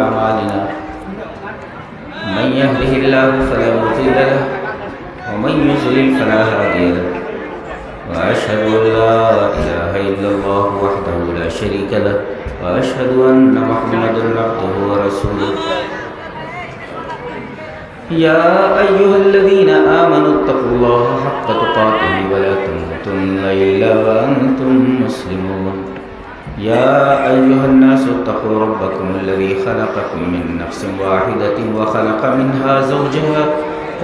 أعمالنا من يهده الله فلا مضل له ومن يضلل فلا هادي له وأشهد أن لا إله إلا الله وحده لا شريك له وأشهد أن محمدا عبده ورسوله يا أيها الذين آمنوا اتقوا الله حق تقاته ولا تموتن إلا وأنتم مسلمون يا أيها الناس اتقوا ربكم الذي خلقكم من نفس واحدة وخلق منها زوجها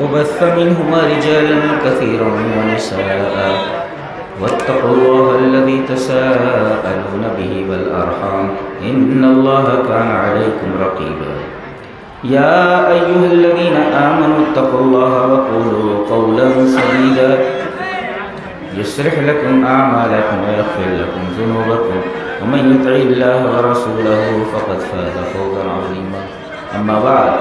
وبث منهما رجالا كثيرا ونساء واتقوا الله الذي تساءلون به والأرحام إن الله كان عليكم رقيبا يا أيها الذين آمنوا اتقوا الله وقولوا قولا سديدا يصلح لكم أعمالكم ويغفر لكم ذنوبكم ومن يطع الله ورسوله فقد فاز فوزا عظيما أما بعد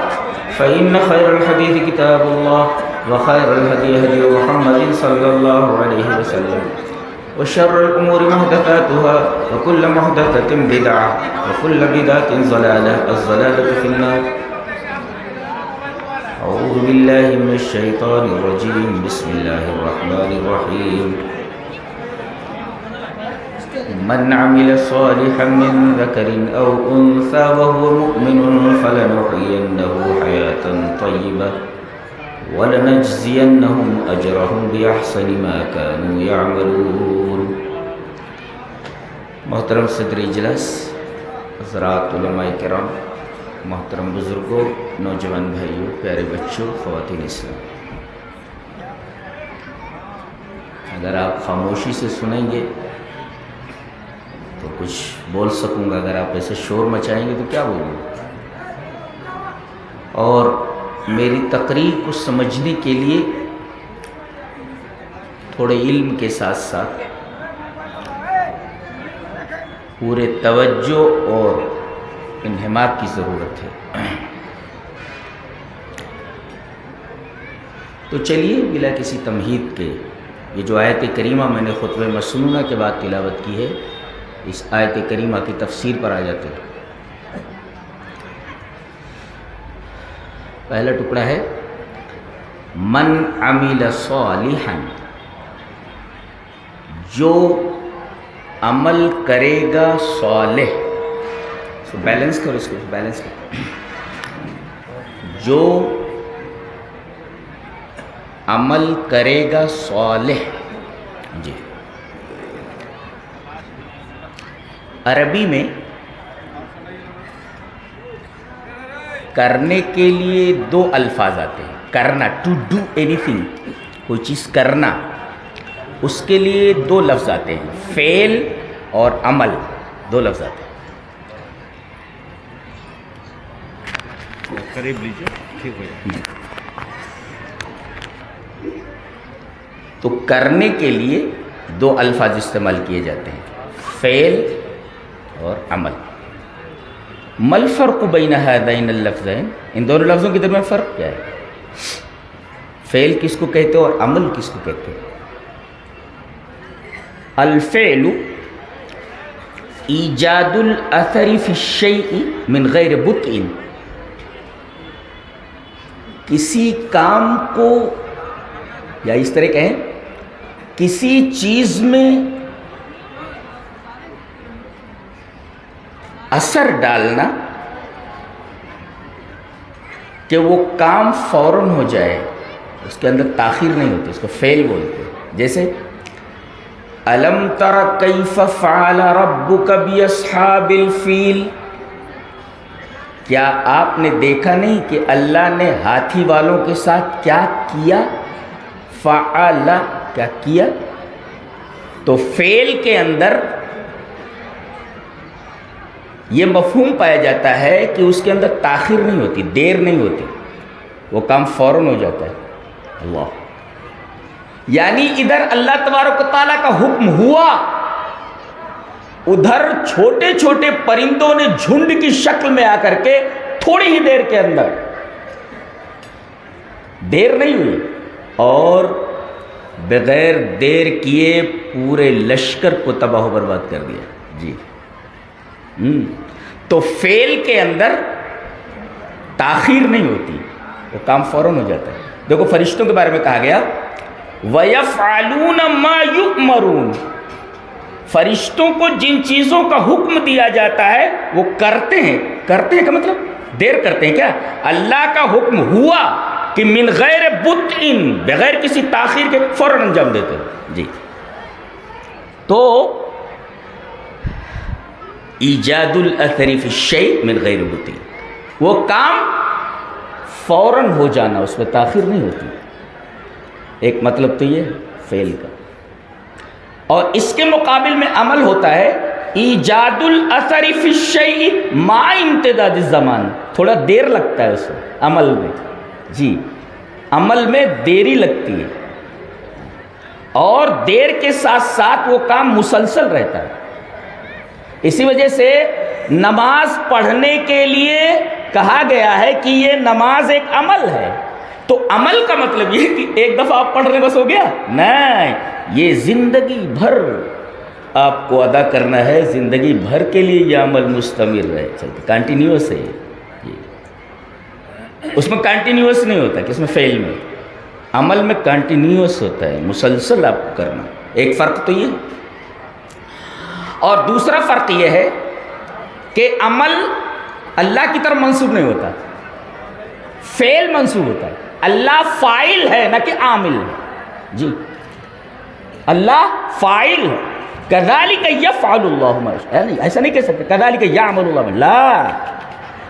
فإن خير الحديث كتاب الله وخير الهدي هدي محمد صلى الله عليه وسلم وشر الأمور محدثاتها وكل محدثة بدعة وكل بدعة ضلالة الضلالة في النار أعوذ بالله من الشيطان الرجيم بسم الله الرحمن الرحيم من عمل صالحا من ذكر أو أنثى وهو مؤمن فلنحيينه حياة طيبة ولنجزينهم أجرهم بأحسن ما كانوا يعملون. محترم صدر اجلاس، حضرات علماء کرام، محترم بزرگوں، نوجوان بھائیوں، پیارے بچوں، خواتین اسلام، اگر آپ خاموشی سے سنیں گے تو کچھ بول سکوں گا، اگر آپ ایسے شور مچائیں گے تو کیا بولوں گا. اور میری تقریر کو سمجھنے کے لیے تھوڑے علم کے ساتھ ساتھ پورے توجہ اور انہماک کی ضرورت ہے. تو چلیے بلا کسی تمہید کے یہ جو آیت کریمہ میں نے خطبہ مسنونہ کے بعد تلاوت کی ہے، اس آیت کریمہ کی تفسیر پر آ جاتے ہیں. پہلا ٹکڑا ہے من عمل صالحا، جو عمل کرے گا صالح. بیلنس کرو اس کو، بیلنس کرو. جو عمل کرے گا صالح، جی عربی میں کرنے کے لیے دو الفاظ آتے ہیں. کرنا، ٹو ڈو اینی تھنگ، کوئی چیز کرنا، اس کے لیے دو لفظ آتے ہیں، فعل اور عمل، دو لفظ آتے ہیں. قریب لیجیے، ٹھیک ہو جائے. تو کرنے کے لیے دو الفاظ استعمال کیے جاتے ہیں، فعل اور عمل. مل فرق بین ہذین اللفظین، ان دونوں لفظوں کے درمیان فرق کیا ہے؟ فعل کس کو کہتے ہیں اور عمل کس کو کہتے ہیں؟ الفعل ایجاد الاثر فی الشیء من غیر بطء، کسی کام کو، یا اس طرح کہیں کسی چیز میں اثر ڈالنا کہ وہ کام فوراً ہو جائے، اس کے اندر تاخیر نہیں ہوتی، اس کو فعل بولتے ہیں. جیسے الم تر کیف فعل ربک باصحاب الفیل، کیا آپ نے دیکھا نہیں کہ اللہ نے ہاتھی والوں کے ساتھ کیا کیا؟ فعل، کیا کیا؟ تو فعل کے اندر یہ مفہوم پایا جاتا ہے کہ اس کے اندر تاخیر نہیں ہوتی، دیر نہیں ہوتی، وہ کام فوراً ہو جاتا ہے. اللہ، یعنی ادھر اللہ تبارک و تعالیٰ کا حکم ہوا، ادھر چھوٹے چھوٹے پرندوں نے جھنڈ کی شکل میں آ کر کے تھوڑی ہی دیر کے اندر، دیر نہیں ہوئی، اور بغیر دیر کیے پورے لشکر کو تباہ و برباد کر دیا. جی تو فعل کے اندر تاخیر نہیں ہوتی، وہ کام فوراً ہو جاتا ہے۔ دیکھو فرشتوں کے بارے میں کہا گیا وَيَفْعَلُونَ مَا يُؤْمَرُونَ، فرشتوں کو جن چیزوں کا حکم دیا جاتا ہے وہ کرتے ہیں۔ کرتے ہیں کا مطلب دیر کرتے ہیں کیا؟ اللہ کا حکم ہوا کہ من غیر بطء، بغیر کسی تاخیر کے فوراً انجام دیتے ہیں۔ جی تو ایجاد الاثر فی الشیء من غیر بطء، وہ کام فوراً ہو جانا، اس میں تاخیر نہیں ہوتی۔ ایک مطلب تو یہ فعل کا، اور اس کے مقابل میں عمل ہوتا ہے ایجاد الاثر فی الشیء مع امتداد الزمان، تھوڑا دیر لگتا ہے اس میں عمل میں، جی عمل میں دیری لگتی ہے، اور دیر کے ساتھ ساتھ وہ کام مسلسل رہتا ہے۔ اسی وجہ سے نماز پڑھنے کے لیے کہا گیا ہے کہ یہ نماز ایک عمل ہے۔ تو عمل کا مطلب یہ کہ ایک دفعہ آپ پڑھ رہے بس ہو گیا نہیں، یہ زندگی بھر آپ کو ادا کرنا ہے، زندگی بھر کے لیے یہ عمل مستمر رہے، چلتے کنٹینیوس ہے یہ۔ اس میں کنٹینیوس نہیں ہوتا کہ اس میں فعل میں، عمل میں کنٹینیوس ہوتا ہے، مسلسل آپ کو کرنا۔ ایک فرق تو یہ، اور دوسرا فرق یہ ہے کہ عمل اللہ کی طرف منسوب نہیں ہوتا، فعل منسوب ہوتا ہے۔ اللہ فاعل ہے نہ کہ عامل ہے، جی اللہ فاعل ہے۔ کذالک یفعل اللہ ما یشاء، ایسا نہیں کہہ سکتے کذالک یعمل اللہ، لا،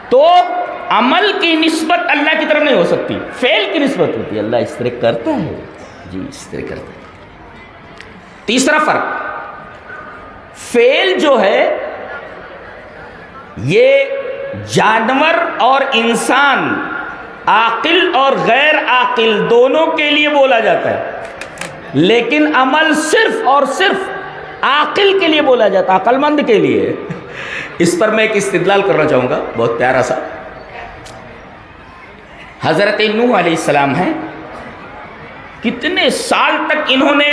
تو عمل کی نسبت اللہ کی طرف نہیں ہو سکتی، فعل کی نسبت ہوتی ہے، اللہ اس طرح کرتا ہے، جی اس طرح کرتا ہے۔ تیسرا فرق، فعل جو ہے یہ جانور اور انسان، عاقل اور غیر عاقل دونوں کے لیے بولا جاتا ہے، لیکن عمل صرف اور صرف عاقل کے لیے بولا جاتا ہے، عقل مند کے لیے۔ اس پر میں ایک استدلال کرنا چاہوں گا بہت پیارا سا۔ حضرت نوح علیہ السلام ہیں، کتنے سال تک انہوں نے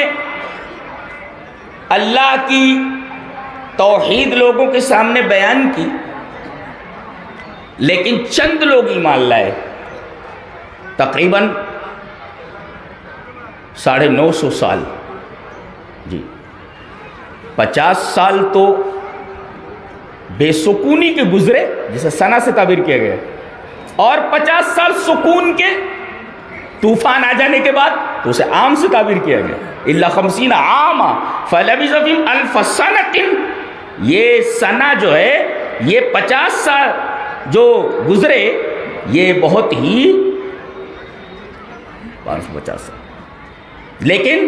اللہ کی توحید لوگوں کے سامنے بیان کی، لیکن چند لوگ ایمان لائے، تقریباً 950 سال، جی 50 سال تو بے سکونی کے گزرے جسے سنا سے تعبیر کیا گیا، اور 50 سال سکون کے، طوفان آ جانے کے بعد تو اسے عام سے تعبیر کیا گیا، الا 50 عاما فلبث فیہم 1000 سنۃ، یہ سنا جو ہے یہ 50 سال جو گزرے یہ بہت ہی 550 سال، لیکن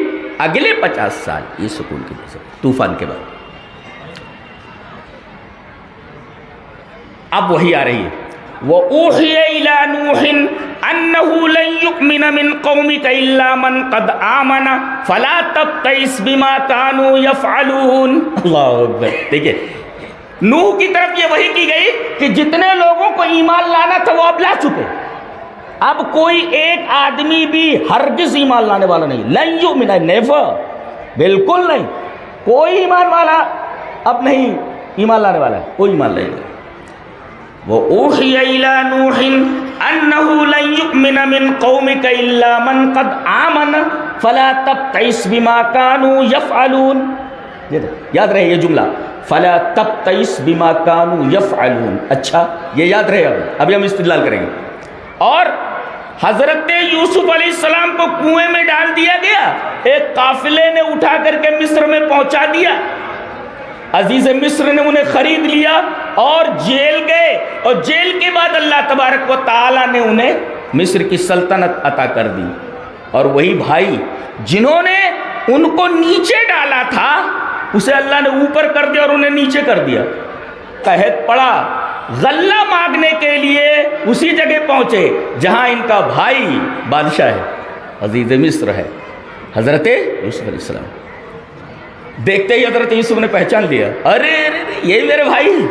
اگلے 50 سال یہ سکون کے جیسے طوفان کے بعد۔ اب وہی آ رہی ہے وَأُوحِيَ إِلَى نُوحٍ أَنَّهُ لَن يُؤْمِنَ مِن قَوْمِكَ إِلَّا مَن قَدْ آمَنَ فَلَا تَبْتَئِسْ بِمَا كَانُوا يَفْعَلُونَ۔ اللہ اکبر، دیکھیے نوح کی طرف یہ وحی کی گئی کہ جتنے لوگوں کو ایمان لانا تھا وہ اب لا چکے، اب کوئی ایک آدمی بھی ہرگز ایمان لانے والا نہیں، لن یؤمن، نیور، بالکل نہیں، کوئی ایمان والا اب نہیں ایمان لانے والا ہے، کوئی ایمان نہیں۔ وَأُوحِيَ إِلَى نُوحٍ أَنَّهُ لَن يُؤْمِنَ مِن قَوْمِكَ إِلَّا مَن قَدْ آمَنَ فَلَا تَبْتَئِسْ بِمَا كَانُوا يَفْعَلُونَ۔ یاد رہے یہ جملہ، فَلَا تَبْتَئِسْ بِمَا كَانُوا يَفْعَلُونَ، اچھا یہ یاد رہے، ابھی ہم استدلال کریں گے۔ اور حضرت یوسف علیہ السلام کو کنویں میں ڈال دیا گیا، ایک قافلے نے اٹھا کر کے مصر میں پہنچا دیا، عزیز مصر نے انہیں خرید لیا اور جیل گئے، اور جیل کے بعد اللہ تبارک و تعالیٰ نے انہیں مصر کی سلطنت عطا کر دی۔ اور وہی بھائی جنہوں نے ان کو نیچے ڈالا تھا اسے اللہ نے اوپر کر دیا اور انہیں نیچے کر دیا، قحط پڑا، غلہ مانگنے کے لیے اسی جگہ پہنچے جہاں ان کا بھائی بادشاہ ہے، عزیز مصر ہے، حضرت یوسف علیہ السلام۔ دیکھتے ہی حضرت یوسف نے پہچان لیا، ارے یہ میرے بھائی ہیں۔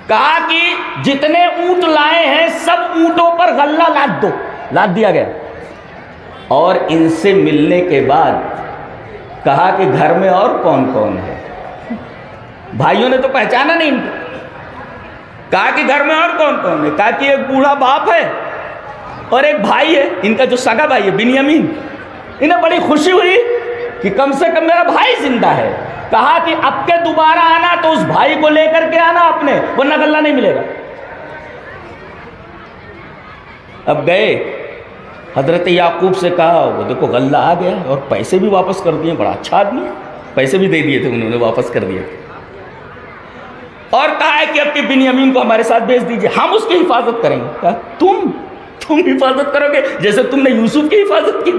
کہا کہ جتنے اونٹ لائے ہیں سب اونٹوں پر غلہ لاد دو، لاد دیا گیا، اور ان سے ملنے کے بعد کہا کہ گھر میں اور کون کون ہے؟ بھائیوں نے تو پہچانا نہیں ان کو، کہا کہ گھر میں اور کون کون ہے؟ کہا کہ ایک بوڑھا باپ ہے اور ایک بھائی ہے، ان کا جو سگا بھائی ہے بنیامین۔ انہیں بڑی خوشی ہوئی کہ کم سے کم میرا بھائی زندہ ہے۔ کہا کہ اب کے دوبارہ آنا تو اس بھائی کو لے کر کے آنا اپنے، ورنہ غلہ نہیں ملے گا۔ اب گئے، حضرت یعقوب سے کہا، وہ دیکھو غلہ آ گیا اور پیسے بھی واپس کر دیے، بڑا اچھا آدمی، پیسے بھی دے دیے تھے انہوں نے، واپس کر دیے تھے، اور کہا ہے کہ اب کے بنیامین کو ہمارے ساتھ بھیج دیجیے، ہم اس کی حفاظت کریں گے۔ کہا تم حفاظت کرو گے جیسے تم نے یوسف کی حفاظت کی؟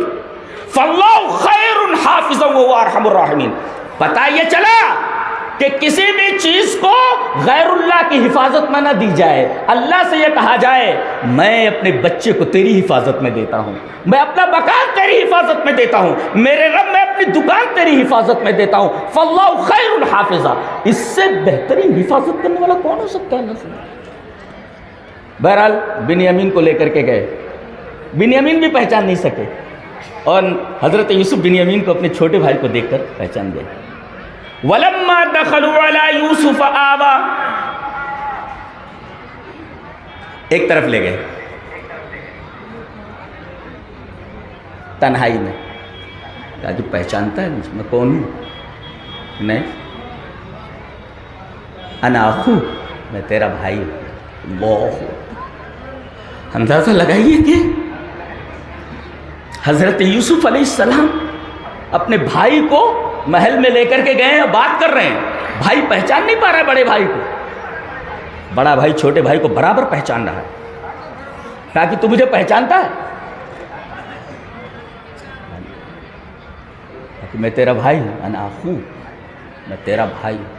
فاللہ خیر حافظا وهو ارحم الراحمین۔ پتہ یہ چلا کہ کسی بھی چیز کو غیر اللہ کی حفاظت میں نہ دی جائے، اللہ سے یہ کہا جائے میں اپنے بچے کو تیری حفاظت میں دیتا ہوں، میں اپنا مکان تیری حفاظت میں دیتا ہوں، میرے رب میں اپنی دکان تیری حفاظت میں دیتا ہوں، فاللہ خیر حافظا۔ اس سے بہترین حفاظت کرنے والا کون ہو سکتا ہے اللہ سے؟ بہرحال بنیامین کو لے کر کے گئے، بنیامین بھی پہچان نہیں سکے، اور حضرت یوسف بنیامین کو اپنے چھوٹے بھائی کو دیکھ کر پہچان گئے۔ وَلَمَّا دَخَلُوا عَلَى يُوسُفَ آوَى، ایک طرف لے گئے تنہائی میں، کہا کہ پہچانتا ہے مجھ میں کون ہوں؟ نہیں، انا اخو، میں تیرا بھائی ہوں۔ اللہ، اندازہ لگائیے کہ حضرت یوسف علیہ السلام اپنے بھائی کو محل میں لے کر کے گئے ہیں، بات کر رہے ہیں، بھائی پہچان نہیں پا رہا ہے بڑے بھائی کو، بڑا بھائی چھوٹے بھائی کو برابر پہچان رہا ہے۔ کہا کہ تو مجھے پہچانتا ہے؟ کہ میں تیرا بھائی ہوں، انا اخو، میں تیرا بھائی ہوں۔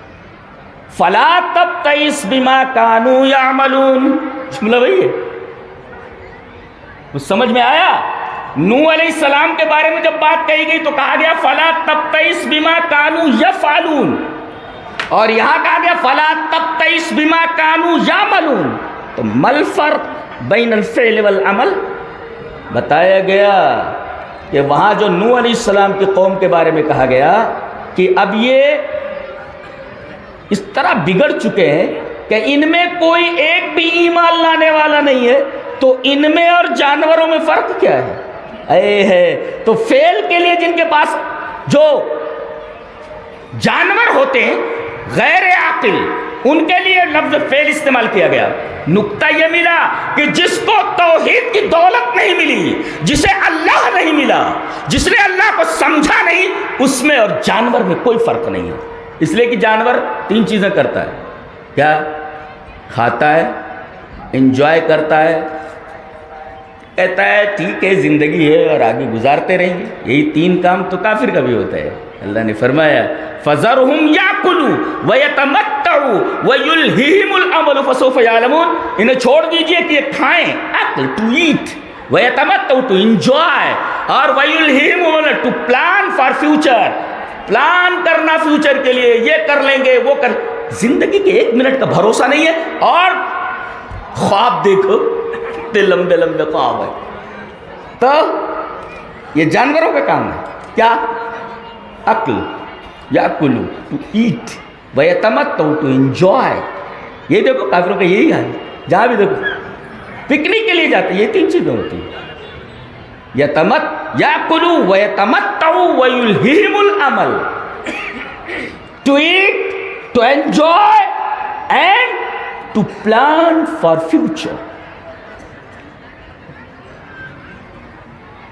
فلا تبتئس بما كانوا يعملون، جملہ وہی ہے، کچھ سمجھ میں آیا؟ نوح علیہ السلام کے بارے میں جب بات کہی گئی تو کہا گیا فلا تبتئس بما كانوا يفعلون، اور یہاں کہا گیا فلا تبتئس بما كانوا يعملون۔ تو ما الفرق بین الفعل والعمل؟ بتایا گیا کہ وہاں جو نوح علیہ السلام کی قوم کے بارے میں کہا گیا کہ اب یہ اس طرح بگڑ چکے ہیں کہ ان میں کوئی ایک بھی ایمان لانے والا نہیں ہے، تو ان میں اور جانوروں میں فرق کیا ہے؟ اے ہے تو فعل کے لیے جن کے پاس جو جانور ہوتے ہیں غیر عاقل، ان کے لیے لفظ فعل استعمال کیا گیا۔ نقطہ یہ ملا کہ جس کو توحید کی دولت نہیں ملی، جسے اللہ نہیں ملا، جس نے اللہ کو سمجھا نہیں، اس میں اور جانور میں کوئی فرق نہیں ہے۔ اس لیے کہ جانور تین چیزیں کرتا ہے، کیا؟ کھاتا ہے، انجوائے کرتا ہے، کہتا ہے ٹھیک ہے زندگی ہے اور آگے گزارتے رہیں گے۔ یہی تین کام تو کافر کا بھی ہوتا ہے۔ اللہ نے فرمایا فَذَرْهُمْ يَأْكُلُوا وَيَتَمَتَّعُوا وَيُلْهِهِمُ الْأَمَلُ فَسَوْفَ يَعْلَمُونَ۔ انہیں چھوڑ دیجئے کہ یہ کھائیں، اکل ٹو ایٹ، وَيَتَمَتَّعُوا ٹو انجوائے، اور وَيُلْهِهِمُ to plan for future, plan کرنا فیوچر کے لیے، یہ کر لیں گے وہ کر۔ زندگی کے ایک منٹ کا بھروسہ نہیں ہے، اور خواب دیکھو لمبے لمبے خواب ہے۔ تو یہ جانوروں کا کام ہے، کیا؟ عقل، یاکلو ٹو ایٹ، ویتمتعوا ٹو انجوائے۔ یہ دیکھو کافروں کا یہی حال ہے، جہاں بھی دیکھو پکنک کے لیے جاتے ہیں، یہ تین چیزیں ہوتی ہیں، یاکلو ویتمتعوا ویلہہم العمل، to eat, to enjoy and to plan for future.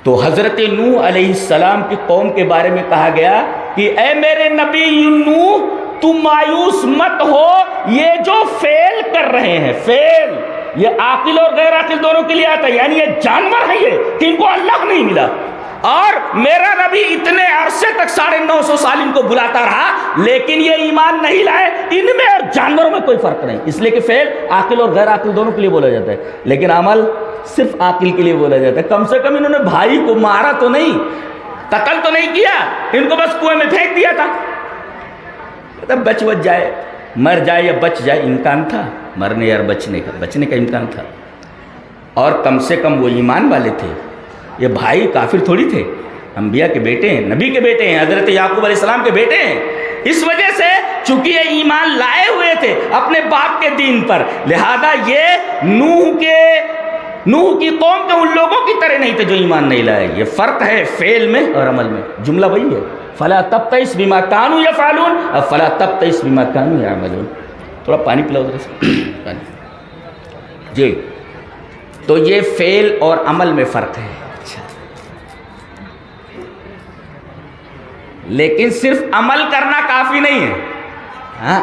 تو حضرت نوح علیہ السلام کی قوم کے بارے میں کہا گیا کہ اے میرے نبی نوح، تم مایوس مت ہو، یہ جو فعل کر رہے ہیں، فعل یہ عاقل اور غیر عاقل دونوں کے لیے آتا ہے، یعنی یہ جانور ہیں یہ کہ ان کو اللہ نہیں ملا، اور میرا نبی اتنے عرصے تک 950 سال ان کو بلاتا رہا، لیکن یہ ایمان نہیں لائے۔ ان میں اور جانوروں میں کوئی فرق نہیں، اس لیے کہ فعل عاقل اور غیر عاقل دونوں کے لیے بولا جاتا ہے، لیکن عمل صرف عاقل کے لیے بولا جاتا ہے۔ کم سے کم انہوں نے بھائی کو مارا تو نہیں، قتل تو نہیں کیا، ان کو بس کنویں میں پھینک دیا تھا، بچ جائے، مر جائے یا بچ جائے، امکان تھا مرنے یا بچنے کا امکان تھا، اور کم سے کم وہ ایمان والے تھے۔ یہ بھائی کافر تھوڑی تھے، انبیاء کے بیٹے ہیں، نبی کے بیٹے ہیں، حضرت یعقوب علیہ السلام کے بیٹے ہیں، اس وجہ سے چونکہ یہ ایمان لائے ہوئے تھے اپنے باپ کے دین پر، لہذا یہ نوح کی قوم کے ان لوگوں کی طرح نہیں تھے جو ایمان نہیں لائے۔ یہ فرق ہے فعل میں اور عمل میں، جملہ وہی ہے، فلا تبتئس بما كانوا يفعلون اب فلا تبتئس بما كانوا يعملون۔ تھوڑا پانی پلاؤ ذرا سے پانی جی۔ تو یہ فعل اور عمل میں فرق ہے، لیکن صرف عمل کرنا کافی نہیں ہے۔ ہاں،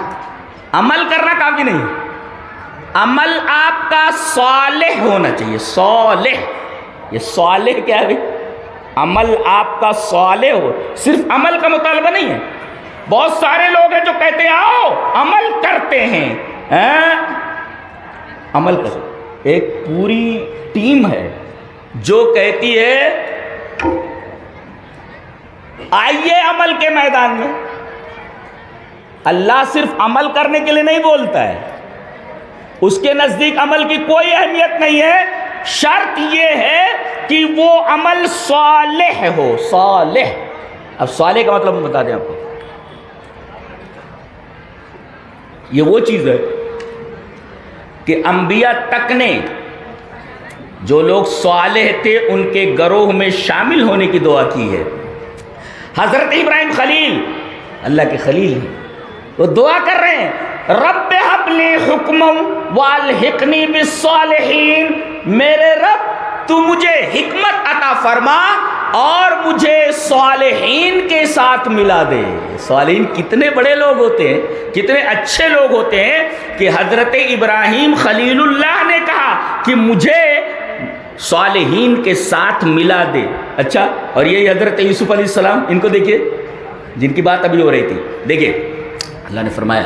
عمل کرنا کافی نہیں ہے، عمل آپ کا صالح ہونا چاہیے۔ صالح، یہ صالح کیا ہے؟ عمل آپ کا صالح ہو، صرف عمل کا مطالبہ نہیں ہے۔ بہت سارے لوگ ہیں جو کہتے ہیں آؤ عمل کرتے ہیں، عمل کرو۔ ایک پوری ٹیم ہے جو کہتی ہے آئیے عمل کے میدان میں۔ اللہ صرف عمل کرنے کے لیے نہیں بولتا ہے، اس کے نزدیک عمل کی کوئی اہمیت نہیں ہے، شرط یہ ہے کہ وہ عمل صالح ہو۔ صالح، اب صالح کا مطلب بتا دیں آپ کو، یہ وہ چیز ہے کہ انبیاء تک نے جو لوگ صالح تھے ان کے گروہ میں شامل ہونے کی دعا کی ہے۔ حضرت ابراہیم خلیل اللہ کے خلیل ہیں، وہ دعا کر رہے ہیں رب ہب لی حکما والحقنی بالصالحین، میرے رب تو مجھے حکمت عطا فرما اور مجھے صالحین کے ساتھ ملا دے۔ صالحین کتنے بڑے لوگ ہوتے ہیں، کتنے اچھے لوگ ہوتے ہیں کہ حضرت ابراہیم خلیل اللہ نے کہا کہ مجھے صالحین کے ساتھ ملا دے۔ اچھا، اور یہ حضرت یوسف علیہ السلام، ان کو دیکھیے جن کی بات ابھی ہو رہی تھی، دیکھیے اللہ نے فرمایا،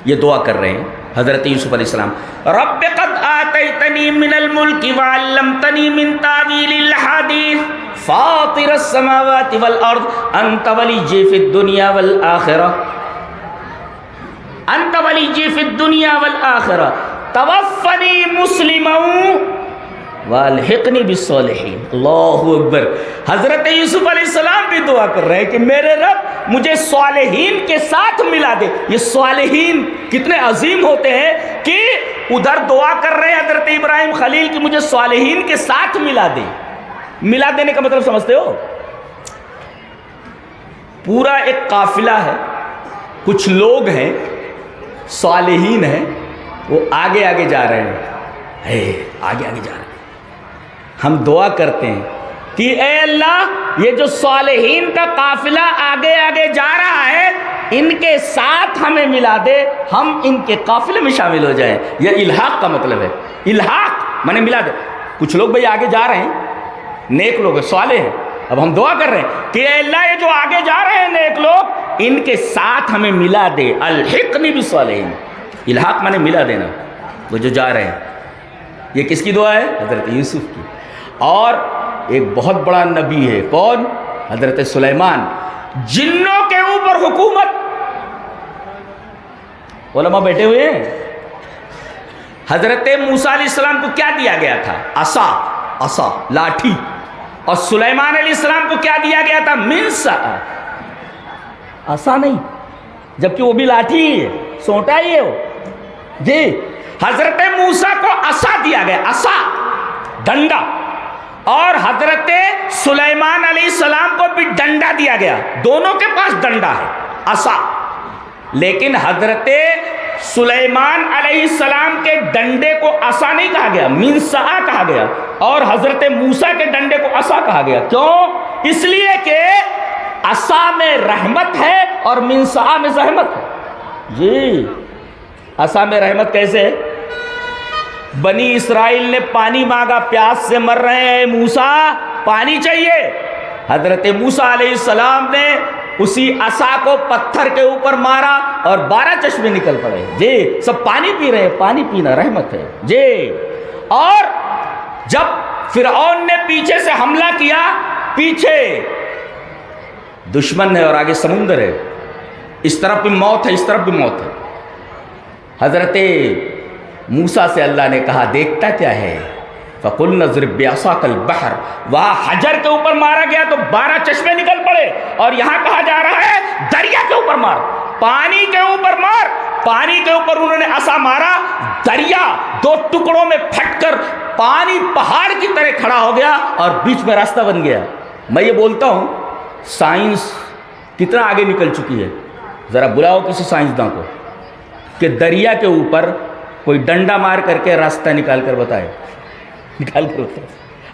یہ دعا کر رہے ہیں حضرت یوسف علیہ السلام، رب قد آتیتنی من الملک وعلمتنی من تاویل الحدیث فاطر السماوات والارض انت ولی فی الدنیا والآخرہ، انت ولی فی الدنیا والآخرہ توفنی مسلما والحقنی بالصالحین۔ اللہ اکبر۔ حضرت یوسف علیہ السلام بھی دعا کر رہے ہیں کہ میرے رب مجھے صالحین کے ساتھ ملا دے۔ یہ صالحین کتنے عظیم ہوتے ہیں کہ ادھر دعا کر رہے ہیں حضرت ابراہیم خلیل کہ مجھے صالحین کے ساتھ ملا دے۔ ملا دینے کا مطلب سمجھتے ہو؟ پورا ایک قافلہ ہے، کچھ لوگ ہیں صالحین ہیں، وہ آگے آگے جا رہے ہیں، آگے آگے جا رہے ہیں۔ ہم دعا کرتے ہیں کہ اے اللہ یہ جو صالحین کا قافلہ آگے آگے جا رہا ہے ان کے ساتھ ہمیں ملا دے، ہم ان کے قافلے میں شامل ہو جائیں۔ یہ الحاق کا مطلب ہے، الحاق مانے ملا دے۔ کچھ لوگ بھئی آگے جا رہے ہیں، نیک لوگ ہیں، صالح ہیں، اب ہم دعا کر رہے ہیں کہ اے اللہ یہ جو آگے جا رہے ہیں نیک لوگ ان کے ساتھ ہمیں ملا دے۔ الحقنی بالصالحین، الحاق مانے ملا دینا، وہ جو جا رہے ہیں۔ یہ کس کی دعا ہے؟ حضرت یوسف کی۔ اور ایک بہت بڑا نبی ہے، کون؟ حضرت سلیمان، جنوں کے اوپر حکومت۔ علماء بیٹھے ہوئے ہیں۔ حضرت موسیٰ علیہ السلام کو کیا دیا گیا تھا؟ عصا، لاٹھی۔ اور سلیمان علیہ السلام کو کیا دیا گیا تھا؟ منصا، عصا نہیں، جبکہ وہ بھی لاٹھی ہی ہے، سونٹا ہی ہے وہ۔ جی، حضرت موسیٰ کو عصا دیا گیا، عصا، ڈنڈا، اور حضرت سلیمان علیہ السلام کو بھی ڈنڈا دیا گیا، دونوں کے پاس ڈنڈا ہے، عصا۔ لیکن حضرت سلیمان علیہ السلام کے ڈنڈے کو عصا نہیں کہا گیا، منصا کہا گیا، اور حضرت موسیٰ کے ڈنڈے کو عصا کہا گیا۔ کیوں؟ اس لیے کہ عصا میں رحمت ہے اور منصا میں زحمت ہے۔ جی، عصا میں رحمت کیسے ہے؟ بنی اسرائیل نے پانی مانگا، پیاس سے مر رہے ہیں، موسیٰ پانی چاہیے۔ حضرت موسیٰ علیہ السلام نے اسی عصا کو پتھر کے اوپر مارا اور 12 چشمے نکل پڑے۔ جی، سب پانی پی رہے ہیں، پانی پینا رحمت ہے۔ جی، اور جب فرعون نے پیچھے سے حملہ کیا، پیچھے دشمن ہے اور آگے سمندر ہے، اس طرف بھی موت ہے، اس طرف بھی موت ہے۔ حضرت موسیٰ سے اللہ نے کہا دیکھتا کیا ہے؟ فَقُلْنَا اضْرِب بِعَصَاكَ الْبَحْرَ، وہاں حجر کے اوپر مارا گیا تو 12 چشمے نکل پڑے، اور یہاں کہا جا رہا ہے دریا کے اوپر مار۔ پانی کے اوپر مار. پانی کے اوپر انہوں نے عصا مارا, دریا دو ٹکڑوں میں پھٹ کر پانی پہاڑ کی طرح کھڑا ہو گیا اور بیچ میں راستہ بن گیا. میں یہ بولتا ہوں سائنس کتنا آگے نکل چکی ہے. ذرا بلاؤ کسی سائنسداں کو کہ دریا کے اوپر کوئی ڈنڈا مار کر کے راستہ نکال کر بتائے. نکال کر بتائے.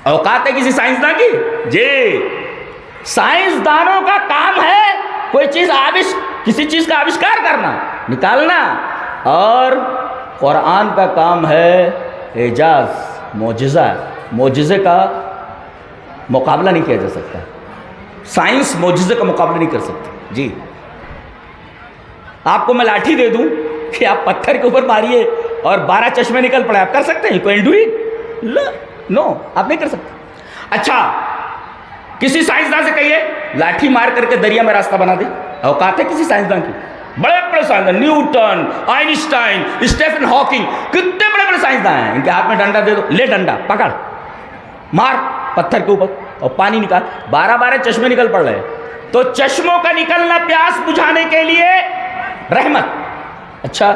اوقات ہے کسی سائنسداں کی؟ جی, سائنسدانوں کا کام ہے کوئی چیز کسی چیز کا آوشکار کرنا, نکالنا, اور قرآن کا کام ہے اعجاز, معجزہ. معجزے کا مقابلہ نہیں کیا جا سکتا. سائنس معجزے کا مقابلہ نہیں کر سکتی. جی, آپ کو میں لاٹھی دے دوں کہ آپ پتھر کے اوپر ماریے اور 12 چشمے نکل پڑے, آپ کر سکتے ہیں؟ کوئی ڈو اٹ؟ نو, آپ نہیں کر سکتے. اچھا, کسی سائنسداں سے کہیے لاٹھی مار کر کے دریا میں راستہ بنا دے. اوقات ہے کسی سائنسداں کی؟ بڑے بڑے سائنسداں, نیوٹن, آئنسٹائن, اسٹیفن ہاکنگ, کتنے بڑے بڑے سائنسداں ہیں. ان کے ہاتھ میں ڈنڈا دے دو, لے ڈنڈا پکڑ, مار پتھر کے اوپر اور پانی نکال. 12 چشمے نکل پڑ رہے. تو چشموں کا نکلنا پیاس بجھانے کے لیے رحمت. اچھا,